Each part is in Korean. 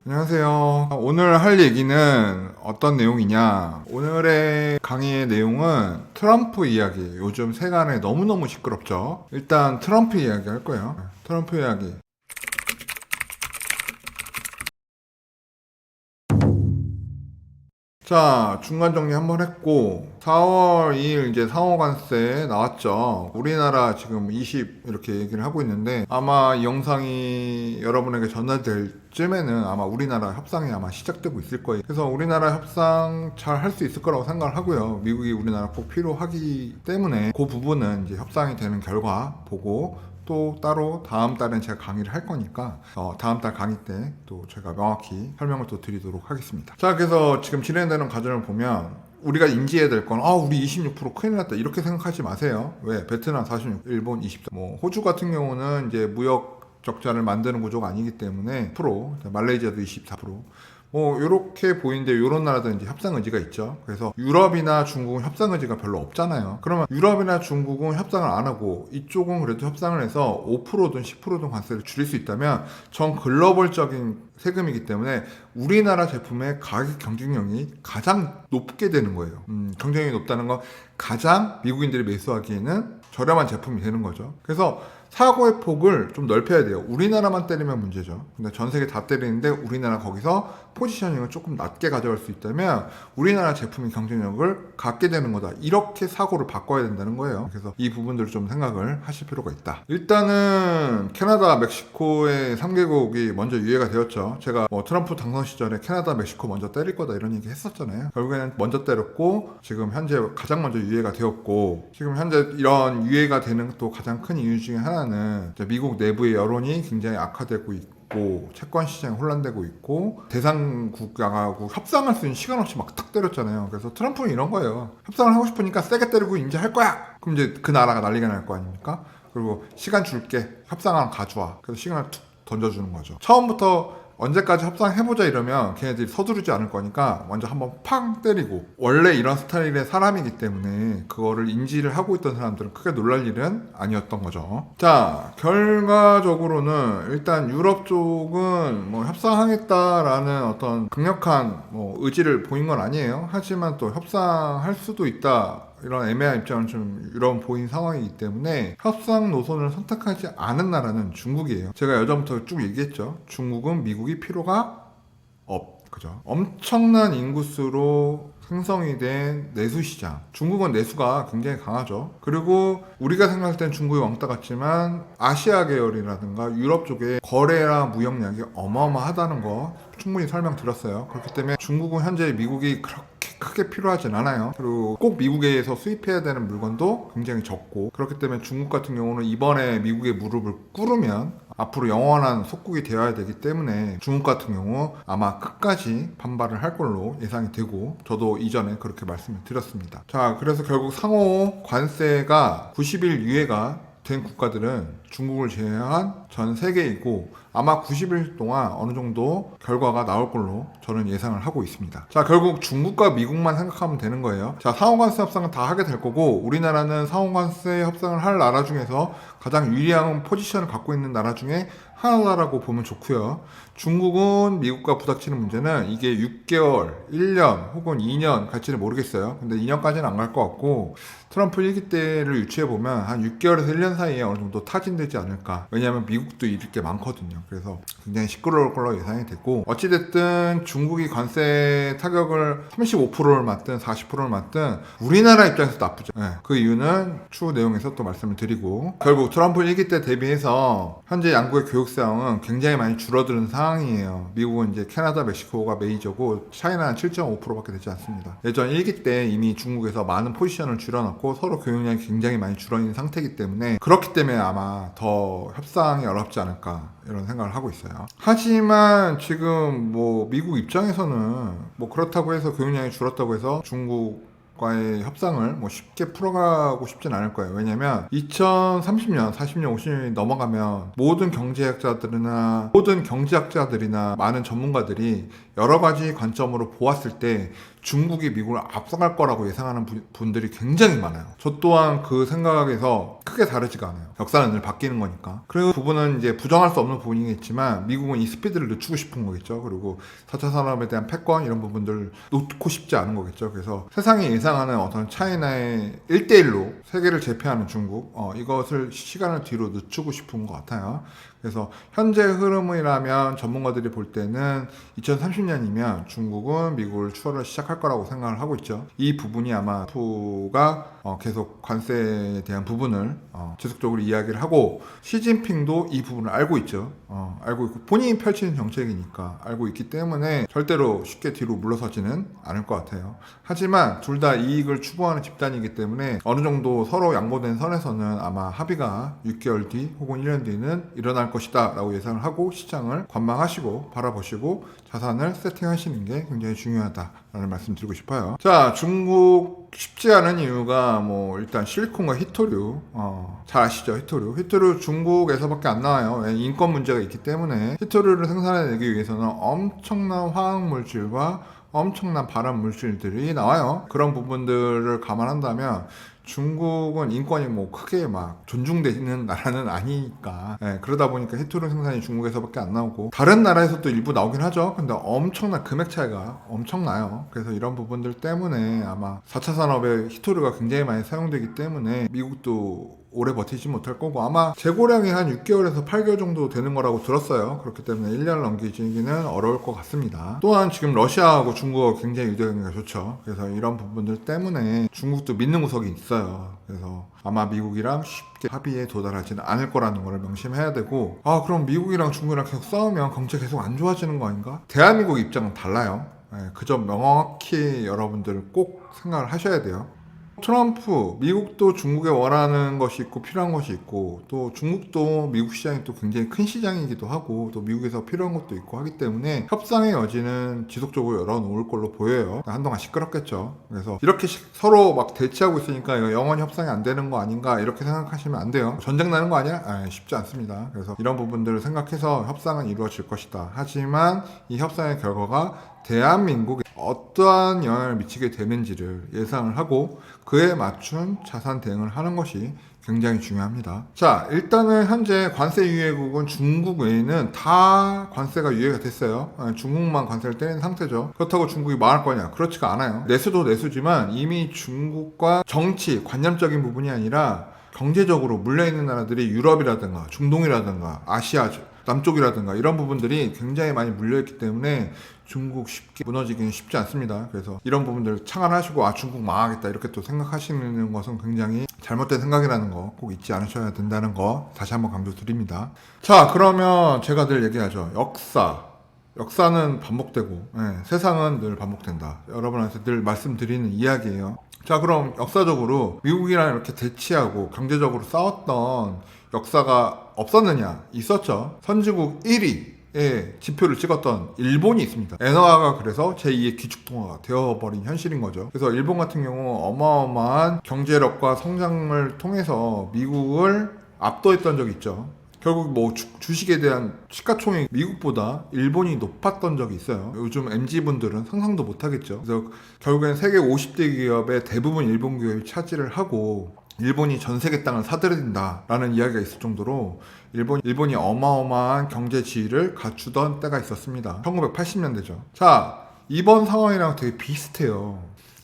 안녕하세요. 오늘 할 얘기는 어떤 내용이냐. 오늘의 강의의 내용은 트럼프 이야기. 요즘 세간에 너무너무 시끄럽죠. 일단 트럼프 이야기 할 거예요. 트럼프 이야기. 자, 중간 정리 한번 했고 4월 2일 이제 상호관세 나왔죠. 우리나라 지금 20 이렇게 얘기를 하고 있는데 아마 이 영상이 여러분에게 전달될 쯤에는 아마 우리나라 협상이 아마 시작되고 있을 거예요. 그래서 우리나라 협상 잘 할 수 있을 거라고 생각을 하고요. 미국이 우리나라 꼭 필요하기 때문에 그 부분은 이제 협상이 되는 결과 보고 또 따로 다음 달엔 제가 강의를 할 거니까 다음 달 강의 때 또 제가 명확히 설명을 또 드리도록 하겠습니다. 자, 그래서 지금 진행되는 과정을 보면 우리가 인지해야 될 건 우리 26% 큰일 났다 이렇게 생각하지 마세요. 왜? 베트남 46, 일본 24, 뭐 호주 같은 경우는 이제 무역 적자를 만드는 구조가 아니기 때문에 말레이시아도 24%. 요렇게 보이는데 요런 나라들은 이제 협상 의지가 있죠. 그래서 유럽이나 중국은 협상 의지가 별로 없잖아요. 그러면 유럽이나 중국은 협상을 안 하고 이쪽은 그래도 협상을 해서 5%든 10%든 관세를 줄일 수 있다면 전 글로벌적인 세금이기 때문에 우리나라 제품의 가격 경쟁력이 가장 높게 되는 거예요. 경쟁력이 높다는 건 가장 미국인들이 매수하기에는 저렴한 제품이 되는 거죠. 그래서 사고의 폭을 좀 넓혀야 돼요. 우리나라만 때리면 문제죠. 근데 전 세계 다 때리는데 우리나라 거기서 포지셔닝을 조금 낮게 가져갈 수 있다면 우리나라 제품의 경쟁력을 갖게 되는 거다. 이렇게 사고를 바꿔야 된다는 거예요. 그래서 이 부분들을 좀 생각을 하실 필요가 있다. 일단은 캐나다, 멕시코의 3개국이 먼저 유예가 되었죠. 제가 트럼프 당선 시절에 캐나다, 멕시코 먼저 때릴 거다 이런 얘기 했었잖아요. 결국에는 먼저 때렸고 지금 현재 가장 먼저 유예가 되었고 지금 현재 이런 유예가 되는 또 가장 큰 이유 중에 하나는 미국 내부의 여론이 굉장히 악화되고 있고 채권 시장이 혼란되고 있고 대상 국가하고 협상할 수 있는 시간 없이 막 탁 때렸잖아요. 그래서 트럼프는 이런 거예요. 협상을 하고 싶으니까 세게 때리고 이제 할 거야. 그럼 이제 그 나라가 난리가 날 거 아닙니까? 그리고 시간 줄게. 협상하면 가져와. 그래서 시간을 툭 던져주는 거죠. 처음부터 언제까지 협상해보자 이러면 걔네들이 서두르지 않을 거니까 먼저 한번 팡 때리고 원래 이런 스타일의 사람이기 때문에 그거를 인지를 하고 있던 사람들은 크게 놀랄 일은 아니었던 거죠. 자, 결과적으로는 일단 유럽 쪽은 협상하겠다라는 어떤 강력한 의지를 보인 건 아니에요. 하지만 또 협상할 수도 있다 이런 애매한 입장을 좀 유럽은 보인 상황이기 때문에 협상 노선을 선택하지 않은 나라는 중국이에요. 제가 예전부터 쭉 얘기했죠. 중국은 미국이 필요가 그죠? 엄청난 인구수로 생성이 된 내수 시장. 중국은 내수가 굉장히 강하죠. 그리고 우리가 생각할 땐 중국이 왕따 같지만 아시아 계열이라든가 유럽 쪽에 거래랑 무역량이 어마어마하다는 거 충분히 설명드렸어요. 그렇기 때문에 중국은 현재 미국이 그렇게 크게 필요하진 않아요. 그리고 꼭 미국에서 수입해야 되는 물건도 굉장히 적고 그렇기 때문에 중국 같은 경우는 이번에 미국의 무릎을 꿇으면 앞으로 영원한 속국이 되어야 되기 때문에 중국 같은 경우 아마 끝까지 반발을 할 걸로 예상이 되고 저도 이전에 그렇게 말씀을 드렸습니다. 자, 그래서 결국 상호 관세가 90일 유예가 된 국가들은 중국을 제외한 전 세계이고 아마 90일 동안 어느 정도 결과가 나올 걸로 저는 예상을 하고 있습니다. 자, 결국 중국과 미국만 생각하면 되는 거예요. 자, 상호관세 협상은 다 하게 될 거고 우리나라는 상호관세 협상을 할 나라 중에서 가장 유리한 포지션을 갖고 있는 나라 중에 하나라고 보면 좋고요. 중국은 미국과 부닥치는 문제는 이게 6개월, 1년 혹은 2년 갈지는 모르겠어요. 근데 2년까지는 안 갈 것 같고 트럼프 1기 때를 유추해보면 한 6개월에서 1년 사이에 어느 정도 타진되지 않을까. 왜냐하면 미국도 잃을 게 많거든요. 그래서 굉장히 시끄러울 걸로 예상이 됐고 어찌됐든 중국이 관세 타격을 35%를 맞든 40%를 맞든 우리나라 입장에서 나쁘죠. 그 이유는 추후 내용에서 또 말씀을 드리고 결국 트럼프 1기 때 대비해서 현재 양국의 교육상은 굉장히 많이 줄어드는 상황이에요. 미국은 이제 캐나다, 멕시코가 메이저고 차이나는 7.5%밖에 되지 않습니다. 예전 1기 때 이미 중국에서 많은 포지션을 줄여놨고 서로 교육량이 굉장히 많이 줄어있는 상태이기 때문에 그렇기 때문에 아마 더 협상이 어렵지 않을까 이런 생각을 하고 있어요. 하지만 지금 미국 입장에서는 그렇다고 해서 교육량이 줄었다고 해서 중국과의 협상을 쉽게 풀어가고 싶진 않을 거예요. 왜냐면 2030년, 40년, 50년이 넘어가면 모든 경제학자들이나 많은 전문가들이 여러 가지 관점으로 보았을 때 중국이 미국을 앞서갈 거라고 예상하는 분들이 굉장히 많아요. 저 또한 그 생각에서 크게 다르지가 않아요. 역사는 늘 바뀌는 거니까. 그리고 부분은 이제 부정할 수 없는 부분이겠지만 미국은 이 스피드를 늦추고 싶은 거겠죠. 그리고 4차 산업에 대한 패권 이런 부분들을 놓고 싶지 않은 거겠죠. 그래서 세상이 예상하는 어떤 차이나의 1대1로 세계를 제패하는 중국 이것을 시간을 뒤로 늦추고 싶은 것 같아요. 그래서 현재 흐름이라면 전문가들이 볼 때는 2030년이면 중국은 미국을 추월을 시작할 거라고 생각을 하고 있죠. 이 부분이 아마 트럼프가 계속 관세에 대한 부분을 지속적으로 이야기를 하고 시진핑도 이 부분을 알고 있죠. 알고 있고 본인이 펼치는 정책이니까 알고 있기 때문에 절대로 쉽게 뒤로 물러서지는 않을 것 같아요. 하지만 둘 다 이익을 추구하는 집단이기 때문에 어느 정도 서로 양보된 선에서는 아마 합의가 6개월 뒤 혹은 1년 뒤는 일어날 것이다 라고 예상을 하고 시장을 관망하시고 바라보시고 자산을 세팅하시는 게 굉장히 중요하다라는 말씀 드리고 싶어요. 자, 중국 쉽지 않은 이유가 뭐 일단 실리콘과 히토류 잘 아시죠? 히토류 중국에서밖에 안 나와요. 인권 문제가 있기 때문에 히토류를 생산해내기 위해서는 엄청난 화학 물질과 엄청난 발암 물질들이 나와요. 그런 부분들을 감안한다면 중국은 인권이 뭐 크게 막 존중되는 나라는 아니니까 그러다 보니까 히토류 생산이 중국에서밖에 안 나오고 다른 나라에서도 일부 나오긴 하죠. 근데 엄청난 금액 차이가 엄청나요. 그래서 이런 부분들 때문에 아마 4차 산업에 히토류가 굉장히 많이 사용되기 때문에 미국도 오래 버티지 못할 거고 아마 재고량이 한 6개월에서 8개월 정도 되는 거라고 들었어요. 그렇기 때문에 1년을 넘기기는 어려울 것 같습니다. 또한 지금 러시아하고 중국하고 굉장히 유대관계가 좋죠. 그래서 이런 부분들 때문에 중국도 믿는 구석이 있어요. 그래서 아마 미국이랑 쉽게 합의에 도달하지는 않을 거라는 걸 명심해야 되고 그럼 미국이랑 중국이랑 계속 싸우면 경제 계속 안 좋아지는 거 아닌가? 대한민국 입장은 달라요. 그 점 명확히 여러분들 꼭 생각을 하셔야 돼요. 트럼프, 미국도 중국에 원하는 것이 있고 필요한 것이 있고 또 중국도 미국 시장이 또 굉장히 큰 시장이기도 하고 또 미국에서 필요한 것도 있고 하기 때문에 협상의 여지는 지속적으로 열어놓을 걸로 보여요. 한동안 시끄럽겠죠. 그래서 이렇게 서로 막 대치하고 있으니까 이거 영원히 협상이 안 되는 거 아닌가 이렇게 생각하시면 안 돼요. 전쟁 나는 거 아니야? 쉽지 않습니다. 그래서 이런 부분들을 생각해서 협상은 이루어질 것이다. 하지만 이 협상의 결과가 대한민국에 어떠한 영향을 미치게 되는지를 예상을 하고 그에 맞춘 자산 대응을 하는 것이 굉장히 중요합니다. 자, 일단은 현재 관세 유예국은 중국 외에는 다 관세가 유예가 됐어요. 중국만 관세를 떼는 상태죠. 그렇다고 중국이 망할 거냐? 그렇지가 않아요. 내수도 내수지만 이미 중국과 정치, 관념적인 부분이 아니라 경제적으로 물려있는 나라들이 유럽이라든가 중동이라든가 아시아 남쪽이라든가 이런 부분들이 굉장히 많이 물려있기 때문에 중국 쉽게 무너지기는 쉽지 않습니다. 그래서 이런 부분들을 창안하시고 중국 망하겠다 이렇게 또 생각하시는 것은 굉장히 잘못된 생각이라는 거 꼭 잊지 않으셔야 된다는 거 다시 한번 강조드립니다. 자, 그러면 제가 늘 얘기하죠. 역사는 반복되고 세상은 늘 반복된다. 여러분한테 늘 말씀드리는 이야기예요. 자, 그럼 역사적으로 미국이랑 이렇게 대치하고 경제적으로 싸웠던 역사가 없었느냐? 있었죠. 선진국 1위의 지표를 찍었던 일본이 있습니다. 엔화가 그래서 제2의 기축통화가 되어버린 현실인 거죠. 그래서 일본 같은 경우 어마어마한 경제력과 성장을 통해서 미국을 압도했던 적이 있죠. 결국 뭐 주식에 대한 시가총액 미국보다 일본이 높았던 적이 있어요. 요즘 MZ분들은 상상도 못하겠죠. 그래서 결국엔 세계 50대 기업의 대부분 일본 기업이 차지를 하고 일본이 전 세계 땅을 사들인다라는 이야기가 있을 정도로 일본이 어마어마한 경제 지위를 갖추던 때가 있었습니다. 1980년대죠. 자, 이번 상황이랑 되게 비슷해요.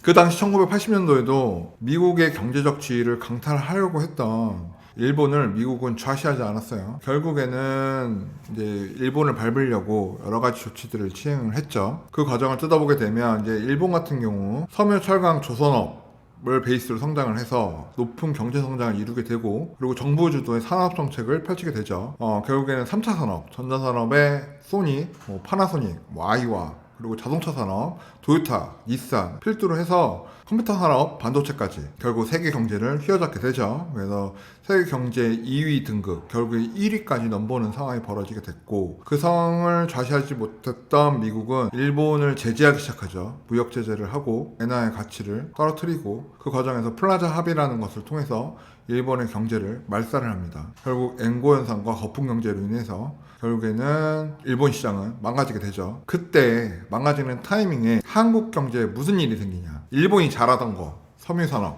그 당시 1980년도에도 미국의 경제적 지위를 강탈하려고 했던 일본을 미국은 좌시하지 않았어요. 결국에는 이제 일본을 밟으려고 여러 가지 조치들을 시행을 했죠. 그 과정을 뜯어보게 되면 이제 일본 같은 경우 섬유, 철강, 조선업을 베이스로 성장을 해서 높은 경제 성장을 이루게 되고 그리고 정부 주도의 산업 정책을 펼치게 되죠. 결국에는 3차 산업, 전자산업의 소니, 파나소닉, 아이와 그리고 자동차 산업, 도요타, 닛산 필두로 해서 컴퓨터 산업, 반도체까지 결국 세계 경제를 휘어잡게 되죠. 그래서 세계 경제 2위 등급, 결국에 1위까지 넘보는 상황이 벌어지게 됐고, 그 상황을 좌시하지 못했던 미국은 일본을 제재하기 시작하죠. 무역 제재를 하고 엔화의 가치를 떨어뜨리고, 그 과정에서 플라자 합의라는 것을 통해서 일본의 경제를 말살을 합니다. 결국 엔고 현상과 거품 경제로 인해서 결국에는 일본 시장은 망가지게 되죠. 그때 망가지는 타이밍에 한국 경제에 무슨 일이 생기냐. 일본이 잘하던 거, 섬유산업,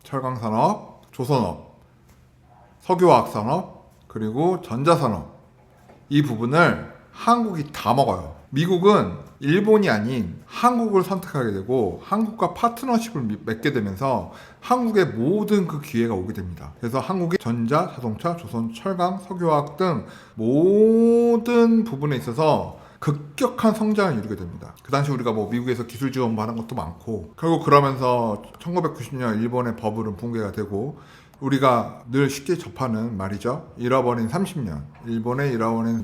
철강산업, 조선업, 석유화학산업, 그리고 전자산업, 이 부분을 한국이 다 먹어요. 미국은 일본이 아닌 한국을 선택하게 되고 한국과 파트너십을 맺게 되면서 한국의 모든 그 기회가 오게 됩니다. 그래서 한국이 전자, 자동차, 조선, 철강, 석유화학 등 모든 부분에 있어서 급격한 성장을 이루게 됩니다. 그 당시 우리가 뭐 미국에서 기술 지원 받은 것도 많고, 결국 그러면서 1990년 일본의 버블은 붕괴가 되고, 우리가 늘 쉽게 접하는 말이죠. 잃어버린 30년, 일본의 잃어버린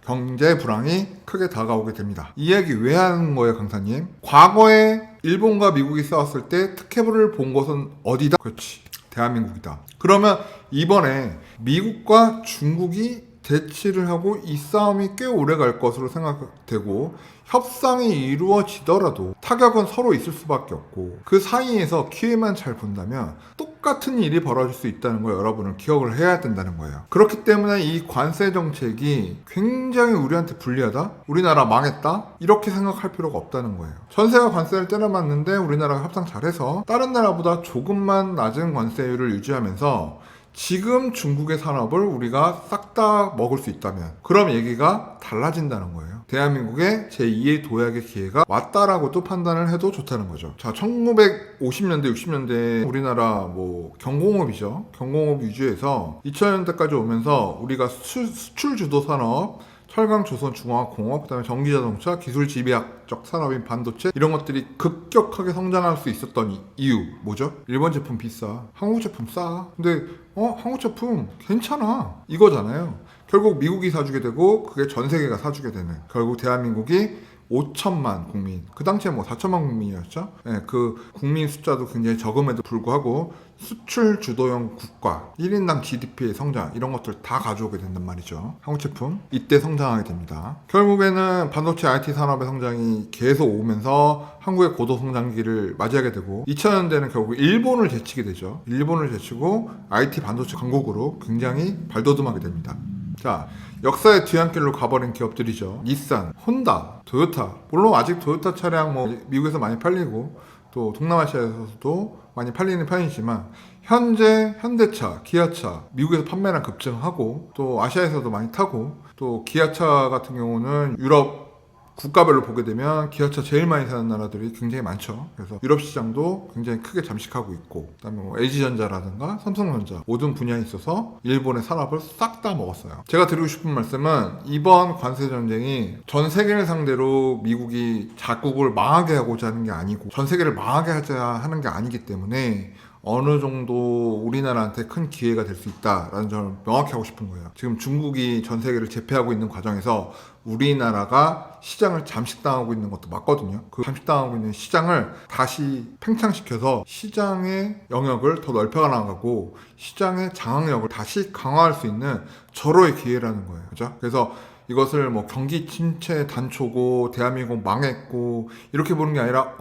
경제 불황이 크게 다가오게 됩니다. 이 얘기 왜 하는 거예요, 강사님? 과거에 일본과 미국이 싸웠을 때 특혜를 본 곳은 어디다? 그렇지, 대한민국이다. 그러면 이번에 미국과 중국이 대치를 하고 이 싸움이 꽤 오래 갈 것으로 생각되고, 협상이 이루어지더라도 타격은 서로 있을 수밖에 없고, 그 사이에서 기회만 잘 본다면 똑같은 일이 벌어질 수 있다는 걸 여러분은 기억을 해야 된다는 거예요. 그렇기 때문에 이 관세 정책이 굉장히 우리한테 불리하다? 우리나라 망했다? 이렇게 생각할 필요가 없다는 거예요. 전세가 관세를 때려맞는데 우리나라가 협상 잘해서 다른 나라보다 조금만 낮은 관세율을 유지하면서 지금 중국의 산업을 우리가 싹 다 먹을 수 있다면, 그럼 얘기가 달라진다는 거예요. 대한민국의 제2의 도약의 기회가 왔다라고도 판단을 해도 좋다는 거죠. 자, 1950년대, 60년대 우리나라 뭐 경공업이죠. 경공업 위주에서 2000년대까지 오면서 우리가 수출 주도 산업, 철강, 조선, 중화학, 공업, 그다음에 전기자동차, 기술 집약적 산업인 반도체, 이런 것들이 급격하게 성장할 수 있었던 이유 뭐죠? 일본 제품 비싸, 한국 제품 싸. 근데 한국 제품 괜찮아, 이거잖아요. 결국 미국이 사주게 되고 그게 전 세계가 사주게 되는, 결국 대한민국이 5천만 국민, 그 당시에 뭐 4천만 국민이었죠. 네, 그 국민 숫자도 굉장히 적음에도 불구하고 수출 주도형 국가, 1인당 GDP의 성장, 이런 것들 다 가져오게 된단 말이죠. 한국 제품 이때 성장하게 됩니다. 결국에는 반도체 IT 산업의 성장이 계속 오면서 한국의 고도 성장기를 맞이하게 되고, 2000년대는 결국 일본을 제치게 되죠. 일본을 제치고 IT 반도체 강국으로 굉장히 발돋움하게 됩니다. 자, 역사의 뒤안길로 가버린 기업들이죠. 닛산, 혼다, 토요타. 물론 아직 토요타 차량 뭐 미국에서 많이 팔리고 또 동남아시아에서도 많이 팔리는 편이지만, 현재 현대차, 기아차 미국에서 판매량 급증하고, 또 아시아에서도 많이 타고, 또 기아차 같은 경우는 유럽 국가별로 보게 되면 기아차 제일 많이 사는 나라들이 굉장히 많죠. 그래서 유럽 시장도 굉장히 크게 잠식하고 있고, 그다음에 뭐 LG전자라든가 삼성전자 모든 분야에 있어서 일본의 산업을 싹 다 먹었어요. 제가 드리고 싶은 말씀은, 이번 관세 전쟁이 전 세계를 상대로 미국이 자국을 망하게 하고자 하는 게 아니고 전 세계를 망하게 하자 하는 게 아니기 때문에 어느 정도 우리나라한테 큰 기회가 될 수 있다라는 점을 명확히 하고 싶은 거예요. 지금 중국이 전 세계를 제패하고 있는 과정에서 우리나라가 시장을 잠식당하고 있는 것도 맞거든요. 그 잠식당하고 있는 시장을 다시 팽창시켜서 시장의 영역을 더 넓혀 나가고 시장의 장악력을 다시 강화할 수 있는 절호의 기회라는 거예요. 그죠? 그래서 이것을 뭐 경기 침체 단초고 대한민국 망했고 이렇게 보는 게 아니라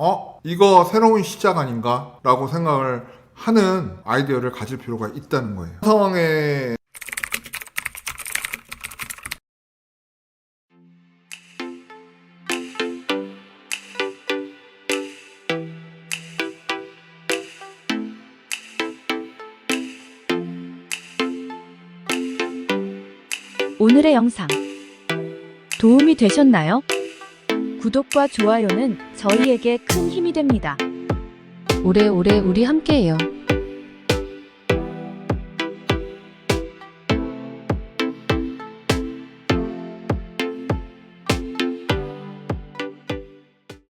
이거 새로운 시작 아닌가? 라고 생각을 하는 아이디어를 가질 필요가 있다는 거예요. 상황에 오늘의 영상 도움이 되셨나요? 구독과 좋아요는 저희에게 큰 힘이 됩니다. 오래오래 우리 함께해요.